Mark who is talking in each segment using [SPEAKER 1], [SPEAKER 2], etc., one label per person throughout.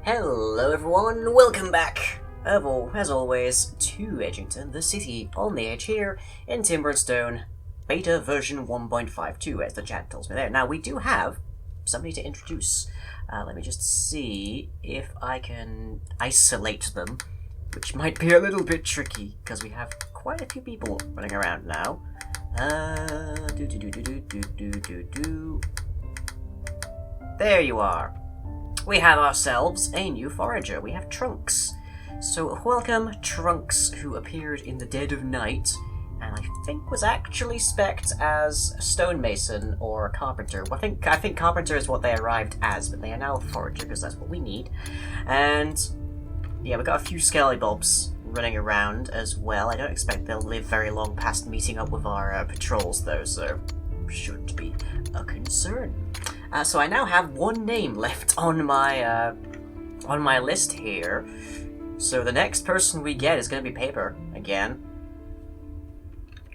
[SPEAKER 1] Hello everyone, welcome back, as always, to Edgington, the city on the edge here in Timber and Stone, beta version 1.52, as the chat tells me there. Now, we do have somebody to introduce. Let me just see if I can isolate them, which might be a little bit tricky, because we have quite a few people running around now. There you are. We have ourselves a new forager. We have Trunks. So welcome, Trunks, who appeared in the dead of night, and I think was actually spec'd as a stonemason or a carpenter. Well, I think carpenter is what they arrived as, but they are now a forager because that's what we need. And yeah, we've got a few scallybobs running around as well. I don't expect they'll live very long past meeting up with our patrols, though, so shouldn't be a concern. So I now have one name left on my list here. So the next person we get is going to be Paper again.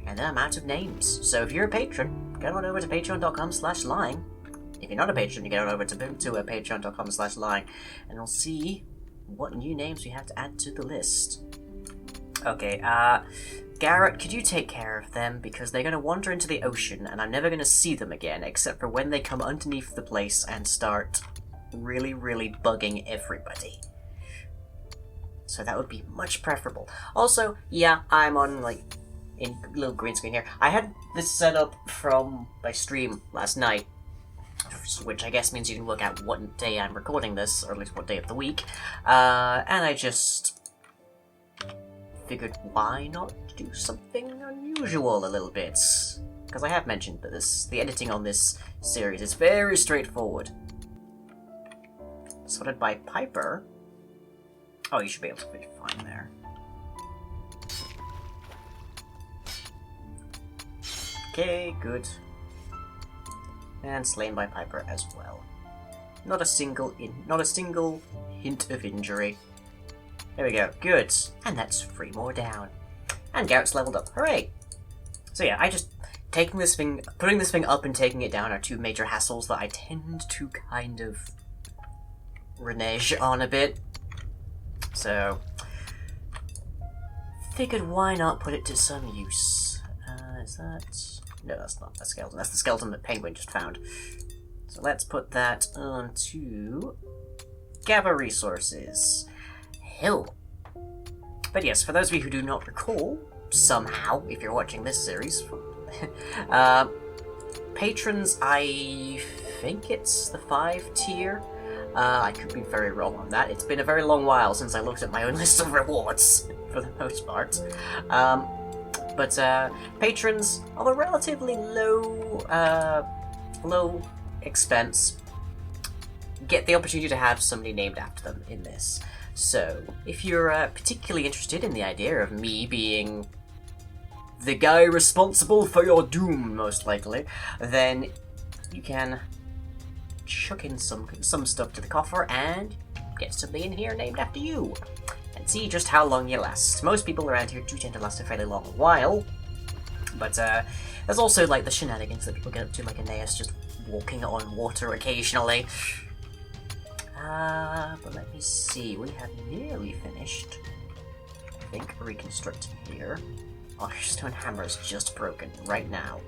[SPEAKER 1] And then I'm out of names. So if you're a patron, get on over to patreon.com/lying. If you're not a patron, you get on over to patreon.com/lying, and we'll see what new names we have to add to the list. Okay, Garrett, could you take care of them? Because they're going to wander into the ocean, and I'm never going to see them again, except for when they come underneath the place and start really, really bugging everybody. So that would be much preferable. Also, yeah, I'm on, in little green screen here. I had this set up from my stream last night, which I guess means you can work out what day I'm recording this, or at least what day of the week, and I just figured why not do something unusual a little bit, because I have mentioned that the editing on this series is very straightforward. Sorted by Piper. Oh, you should be able to be fine there. Okay, good. And slain by Piper as well. Not a single hint of injury. There we go. Good. And that's 3 more down. And Garrett's leveled up. Hooray! So yeah, putting this thing up and taking it down are 2 major hassles that I tend to kind of renege on a bit. So figured why not put it to some use. Is that... No, that's not a skeleton. That's the skeleton that Penguin just found. So let's put that onto Gather Resources. Hill. But yes, for those of you who do not recall, somehow, if you're watching this series, patrons, I think it's the 5 tier. I could be very wrong on that. It's been a very long while since I looked at my own list of rewards, for the most part. But patrons are a relatively low expense. Get the opportunity to have somebody named after them in this. So, if you're particularly interested in the idea of me being the guy responsible for your doom, most likely, then you can chuck in some stuff to the coffer and get somebody in here named after you, and see just how long you last. Most people around here do tend to last a fairly long while, but there's also the shenanigans that people get up to, like Aeneas just walking on water occasionally. But let me see, we have nearly finished, I think, reconstructing here. Oh, your stone hammer is just broken right now.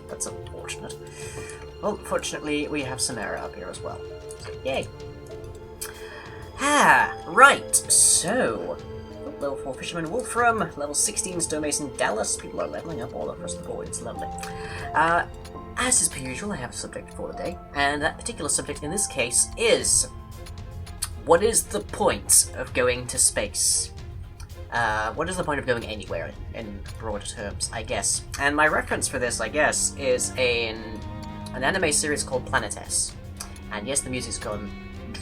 [SPEAKER 1] That's unfortunate. Well, fortunately, we have Samara up here as well. So, yay! Right, so... Level 4 Fisherman Wolfram, level 16 Stonemason Dallas. People are leveling up all across the board, it's lovely. As is per usual, I have a subject for the day, and that particular subject in this case is... What is the point of going to space? What is the point of going anywhere, in broad terms, I guess? And my reference for this, I guess, is an anime series called Planetes. And yes, the music's gone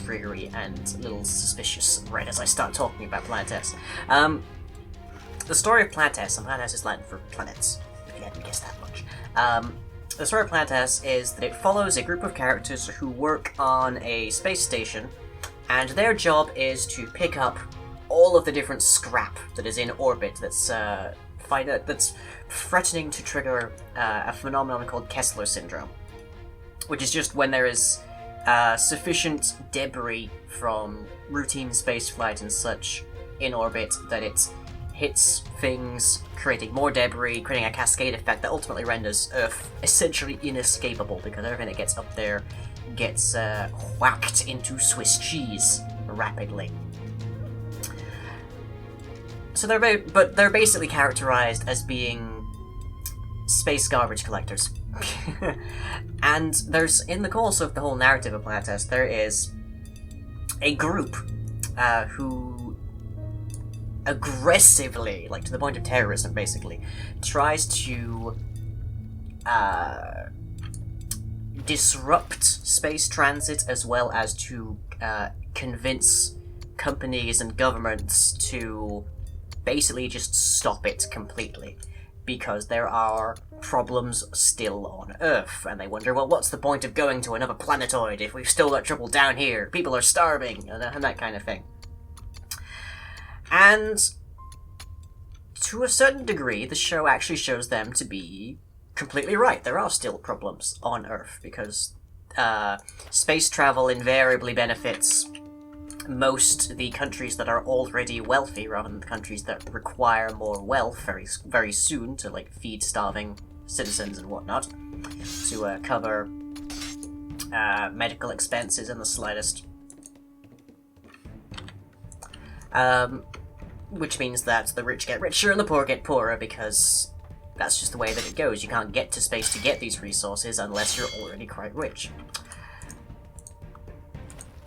[SPEAKER 1] dreary and a little suspicious right as I start talking about Planetes. The story of Planetes, and Planetes is Latin for planets, if you hadn't guessed that much. The story of Planetes is that it follows a group of characters who work on a space station, and their job is to pick up all of the different scrap that is in orbit that's threatening to trigger a phenomenon called Kessler syndrome, which is just when there is sufficient debris from routine spaceflight and such in orbit that it hits things, creating more debris, creating a cascade effect that ultimately renders Earth essentially inescapable, because everything that gets up there gets whacked into Swiss cheese rapidly. So they're basically characterized as being space garbage collectors. And there's, in the course of the whole narrative of Planet Test, there is a group who aggressively, like to the point of terrorism basically, tries to disrupt space transit, as well as to convince companies and governments to basically just stop it completely, because there are problems still on Earth, and they wonder, well, what's the point of going to another planetoid if we've still got trouble down here? People are starving, and that kind of thing. And to a certain degree, the show actually shows them to be completely right. There are still problems on Earth, because space travel invariably benefits most the countries that are already wealthy, rather than the countries that require more wealth very, very soon to, like, feed starving citizens and whatnot, to cover medical expenses in the slightest. Which means that the rich get richer and the poor get poorer, because that's just the way that it goes. You can't get to space to get these resources unless you're already quite rich.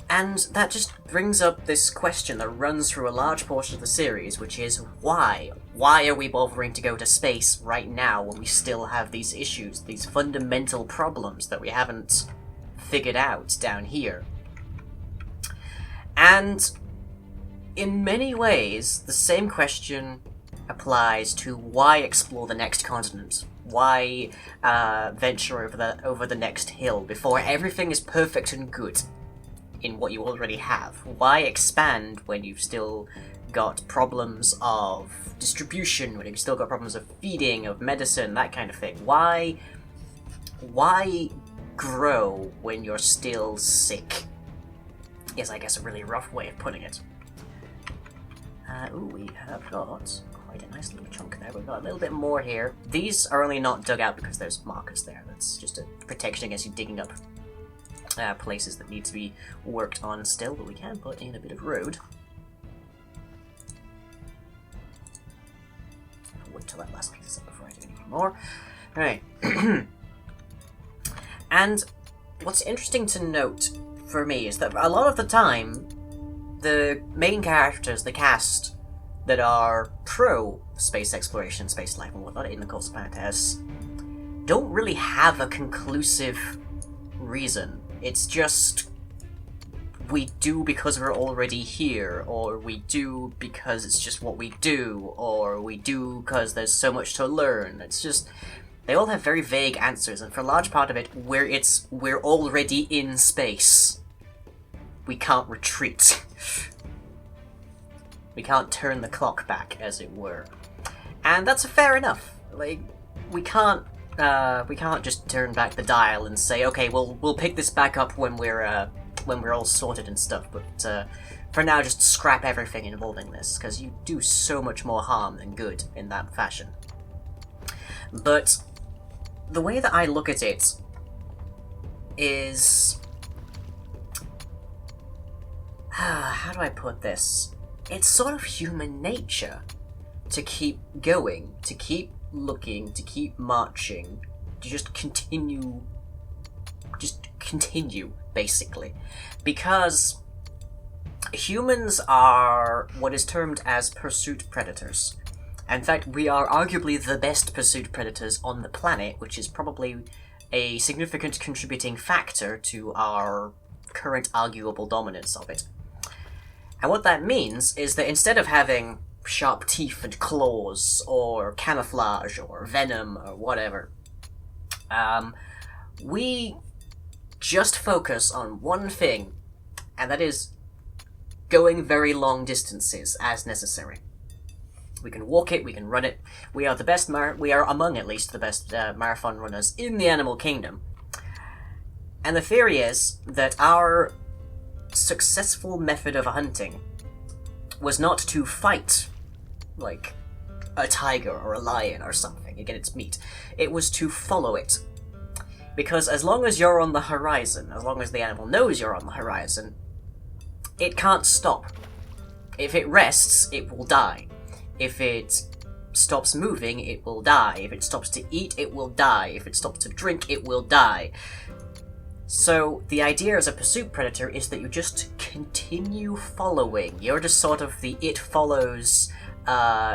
[SPEAKER 1] And that just brings up this question that runs through a large portion of the series, which is why? Why are we bothering to go to space right now when we still have these issues, these fundamental problems that we haven't figured out down here? And in many ways, the same question applies to why explore the next continent? Why venture over the next hill before everything is perfect and good in what you already have? Why expand when you've still got problems of distribution, when you've still got problems of feeding, of medicine, that kind of thing? Why grow when you're still sick? Is, I guess, a really rough way of putting it. We have got quite a nice little chunk there. We've got a little bit more here. These are only not dug out because there's markers there. That's just a protection against you digging up places that need to be worked on still, but we can put in a bit of road. I'll wait till that last piece is up before I do anything more. Alright. And what's interesting to note for me is that a lot of the time, the main characters, the cast that are pro space exploration, space life, and whatnot in the course of Planet Test, don't really have a conclusive reason. It's just, we do because we're already here, or we do because it's just what we do, or we do because there's so much to learn. It's just, they all have very vague answers, and for a large part of it, we're already in space. We can't retreat. We can't turn the clock back, as it were. And that's fair enough. Like, we can't just turn back the dial and say, okay, we'll pick this back up when we're all sorted and stuff, but for now just scrap everything involving this, because you do so much more harm than good in that fashion. But the way that I look at it is... how do I put this? It's sort of human nature to keep going, to keep looking, to keep marching, to just continue, basically. Because humans are what is termed as pursuit predators. In fact, we are arguably the best pursuit predators on the planet, which is probably a significant contributing factor to our current arguable dominance of it. And what that means is that instead of having sharp teeth and claws, or camouflage, or venom, or whatever, we just focus on one thing, and that is going very long distances as necessary. We can walk it, we can run it. We are the best, we are among at least the best marathon runners in the animal kingdom. And the theory is that our successful method of hunting was not to fight, like, a tiger or a lion or something and get its meat. It was to follow it. Because as long as you're on the horizon, as long as the animal knows you're on the horizon, it can't stop. If it rests, it will die. If it stops moving, it will die. If it stops to eat, it will die. If it stops to drink, it will die. So the idea as a pursuit predator is that you just continue following. You're just sort of the it follows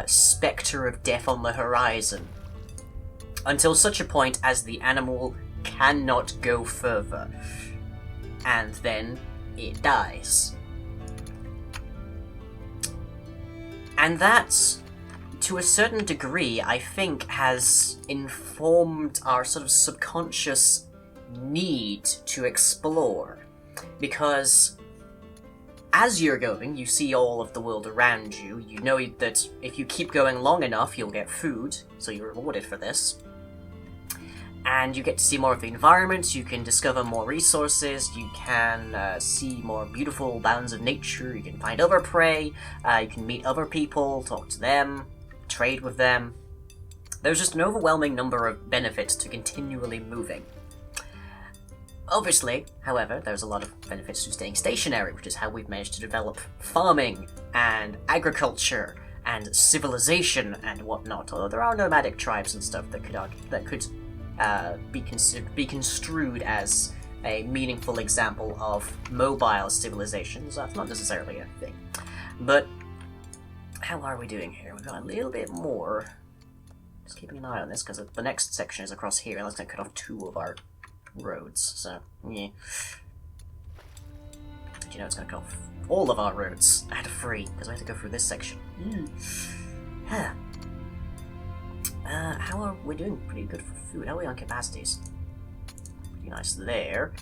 [SPEAKER 1] spectre of death on the horizon. Until such a point as the animal cannot go further. And then it dies. And that, to a certain degree, I think has informed our sort of subconscious need to explore. Because as you're going, you see all of the world around you. You know that if you keep going long enough, you'll get food, so you're rewarded for this. And you get to see more of the environment, you can discover more resources, you can see more beautiful bounds of nature, you can find other prey, you can meet other people, talk to them, trade with them. There's just an overwhelming number of benefits to continually moving. Obviously, however, there's a lot of benefits to staying stationary, which is how we've managed to develop farming and agriculture and civilization and whatnot. Although there are nomadic tribes and stuff that could be construed as a meaningful example of mobile civilizations. That's not necessarily a thing. But how are we doing here? We've got a little bit more. Just keeping an eye on this because the next section is across here, and that's going to cut off 2 of our roads, so, yeah. But you know, it's gonna cut off all of our roads out of free, because we have to go through this section. Huh. How are we doing? Pretty good for food. How are we on capacities? Pretty nice there.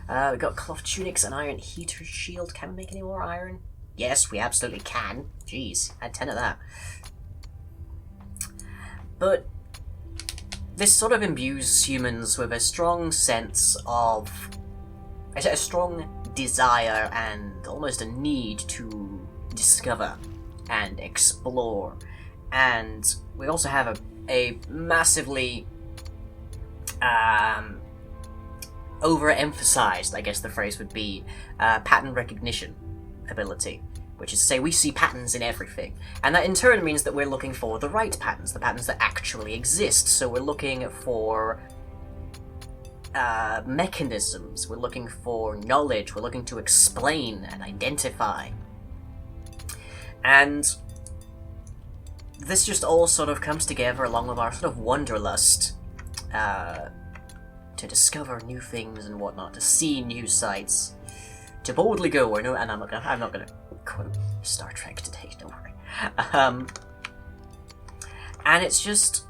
[SPEAKER 1] We've got cloth tunics and iron heater shield. Can we make any more iron? Yes, we absolutely can. Jeez, I had 10 of that. But this sort of imbues humans with a strong sense of... a strong desire and almost a need to discover and explore. And we also have a massively overemphasized, I guess the phrase would be, pattern recognition ability. Which is to say, we see patterns in everything. And that in turn means that we're looking for the right patterns, the patterns that actually exist. So we're looking for mechanisms, we're looking for knowledge, we're looking to explain and identify. And this just all sort of comes together along with our sort of wanderlust to discover new things and whatnot, to see new sights, to boldly go where no, and I'm not gonna quote Star Trek today, don't worry. And it's just,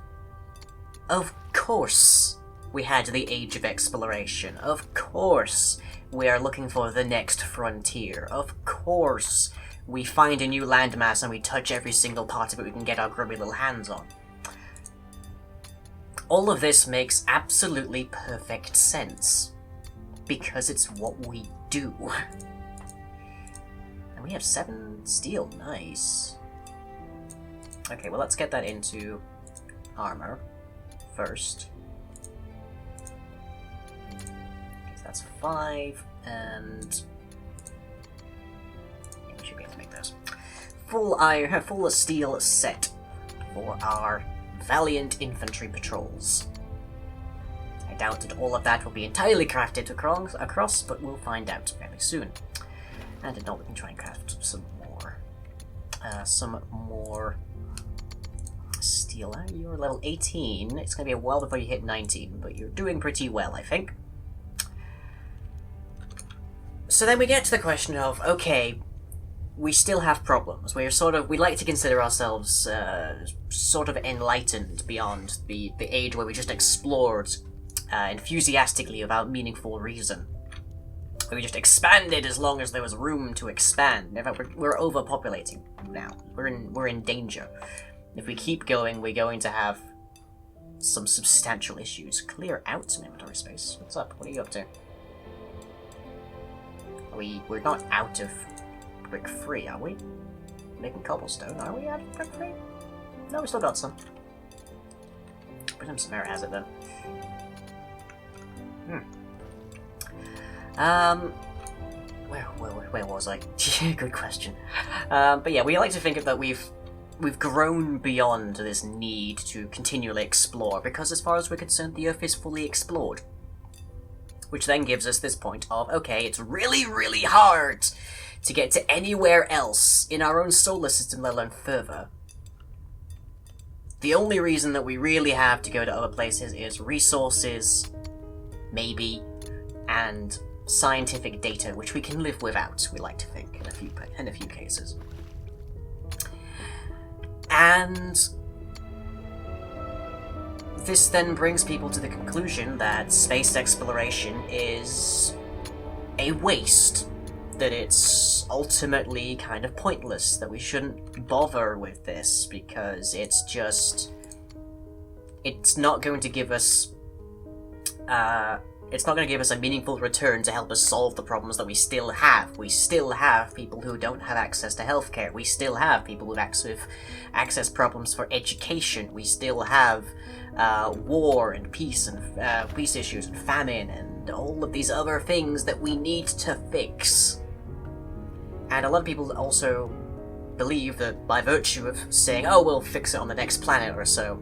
[SPEAKER 1] of course, we had the Age of Exploration. Of course, we are looking for the next frontier. Of course, we find a new landmass and we touch every single part of it we can get our grubby little hands on. All of this makes absolutely perfect sense, because it's what we do. And we have 7 steel, nice. Okay, well let's get that into armor first. Okay, so that's 5, and yeah, we should be able to make those. Full steel set for our valiant infantry patrols. I doubt that all of that will be entirely crafted across, but we'll find out fairly soon. And if not, we can try and craft some more steel. You're level 18. It's going to be a while before you hit 19, but you're doing pretty well, I think. So then we get to the question of, okay, we still have problems. We like to consider ourselves sort of enlightened beyond the age where we just explored enthusiastically without meaningful reason. We just expanded as long as there was room to expand. In fact, we're overpopulating now. We're in danger. If we keep going, we're going to have some substantial issues. Clear out some inventory space. What's up? What are you up to? We're not out of brick free, are we? Making cobblestone, are we out of brick free? No, we still got some. Presume Samara has it then. Where was I? Good question. But yeah, we like to think that we've grown beyond this need to continually explore, because as far as we're concerned, the Earth is fully explored. Which then gives us this point of, okay, it's really, really hard to get to anywhere else in our own solar system, let alone further. The only reason that we really have to go to other places is resources, maybe, and scientific data, which we can live without, we like to think, in a few cases. And this then brings people to the conclusion that space exploration is a waste, that it's ultimately kind of pointless, that we shouldn't bother with this because it's not going to give us a meaningful return to help us solve the problems that we still have. We still have people who don't have access to healthcare. We still have people with access problems for education. We still have war and peace issues and famine and all of these other things that we need to fix. And a lot of people also believe that by virtue of saying, oh, we'll fix it on the next planet or so,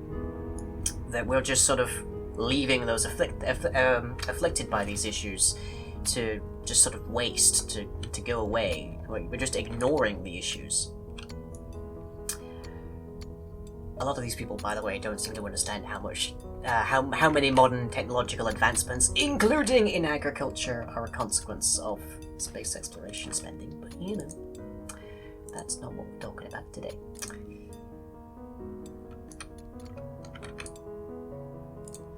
[SPEAKER 1] that we're just sort of leaving those afflicted by these issues to just sort of waste, to go away. We're just ignoring the issues. A lot of these people, by the way, don't seem to understand how many modern technological advancements, including in agriculture, are a consequence of space exploration spending. But you know, that's not what we're talking about today.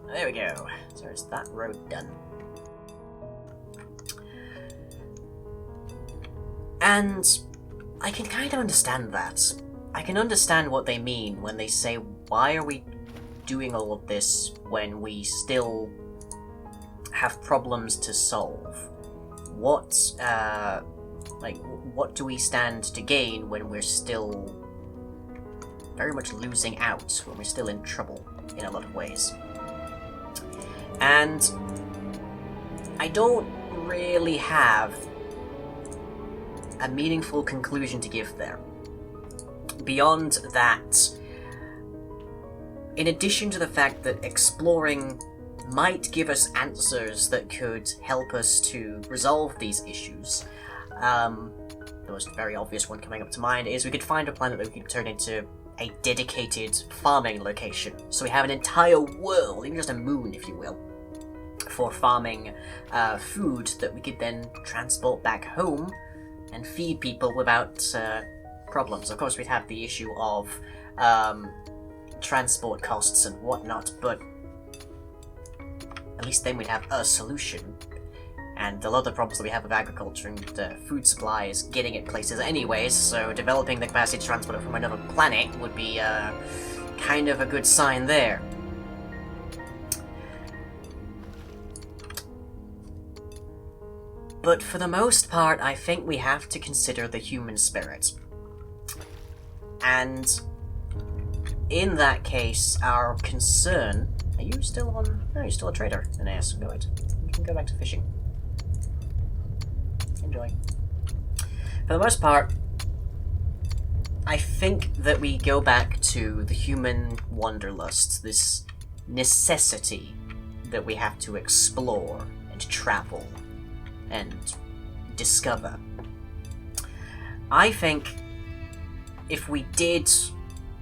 [SPEAKER 1] There we go. So there's that road done. And I can kind of understand that. I can understand what they mean when they say, why are we doing all of this when we still have problems to solve? What do we stand to gain when we're still very much losing out, when we're still in trouble in a lot of ways? And I don't really have a meaningful conclusion to give there. Beyond that, in addition to the fact that exploring might give us answers that could help us to resolve these issues, the most very obvious one coming up to mind is we could find a planet that we could turn into a dedicated farming location. So we have an entire world, even just a moon if you will, for farming food that we could then transport back home and feed people without problems. Of course we'd have the issue of transport costs and whatnot, but at least then we'd have a solution. And a lot of the problems that we have with agriculture and food supply is getting it places anyways, so developing the capacity to transport it from another planet would be kind of a good sign there. But for the most part, I think we have to consider the human spirit. And in that case, our concern... Are you still on... No, you're still a trader. Then yes, go ahead. You can go back to fishing. Enjoy. For the most part, I think that we go back to the human wanderlust, this necessity that we have to explore and travel and discover. I think if we did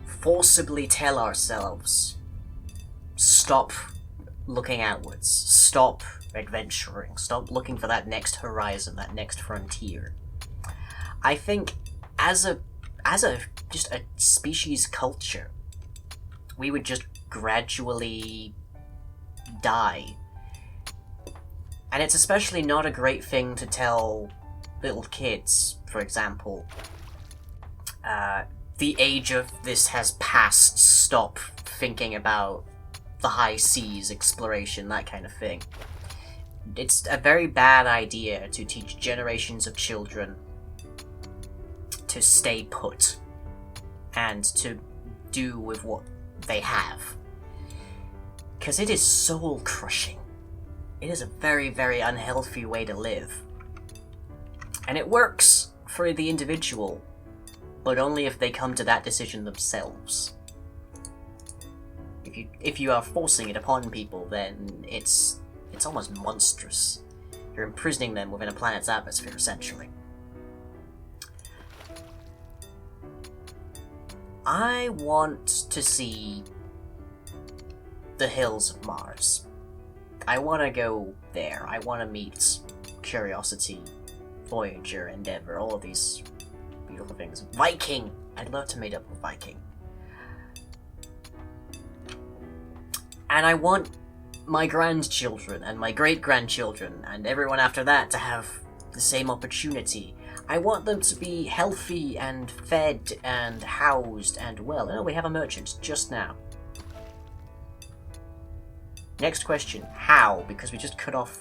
[SPEAKER 1] forcibly tell ourselves, stop looking outwards, stop adventuring, stop looking for that next horizon, that next frontier, I think as a just a species culture, we would just gradually die. And it's especially not a great thing to tell little kids, for example. The age of this has passed, stop thinking about the high seas, exploration, that kind of thing. It's a very bad idea to teach generations of children to stay put and to do with what they have. Because it is soul crushing. It is a very, very unhealthy way to live. And it works for the individual, but only if they come to that decision themselves. If you are forcing it upon people, then it's almost monstrous. You're imprisoning them within a planet's atmosphere, essentially. I want to see the hills of Mars. I want to go there. I want to meet Curiosity, Voyager, Endeavour, all of these beautiful things. Viking! I'd love to meet up with Viking. And I want my grandchildren and my great-grandchildren and everyone after that to have the same opportunity. I want them to be healthy and fed and housed and well. Oh, we have a merchant just now. Next question, how? Because we just cut off...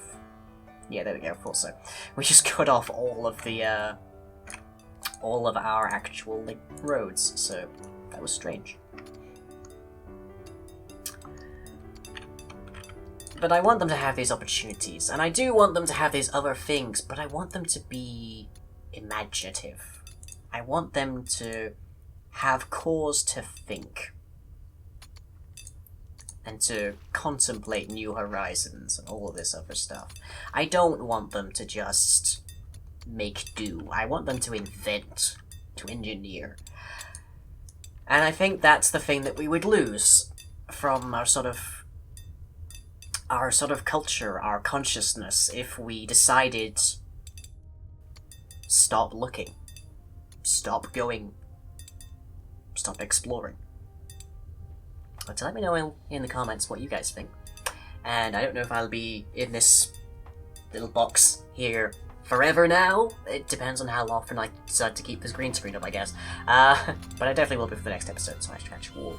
[SPEAKER 1] Yeah, there we go, I thought so. We just cut off all of the, all of our actual, like, roads, so that was strange. But I want them to have these opportunities, and I do want them to have these other things, but I want them to be imaginative. I want them to have cause to think. And to contemplate new horizons and all of this other stuff. I don't want them to just make do. I want them to invent, to engineer. And I think that's the thing that we would lose from our sort of culture, our consciousness, if we decided stop looking, stop going, stop exploring. But let me know in the comments what you guys think. And I don't know if I'll be in this little box here forever now. It depends on how often I decide to keep this green screen up, I guess. But I definitely will be for the next episode, so I catch you all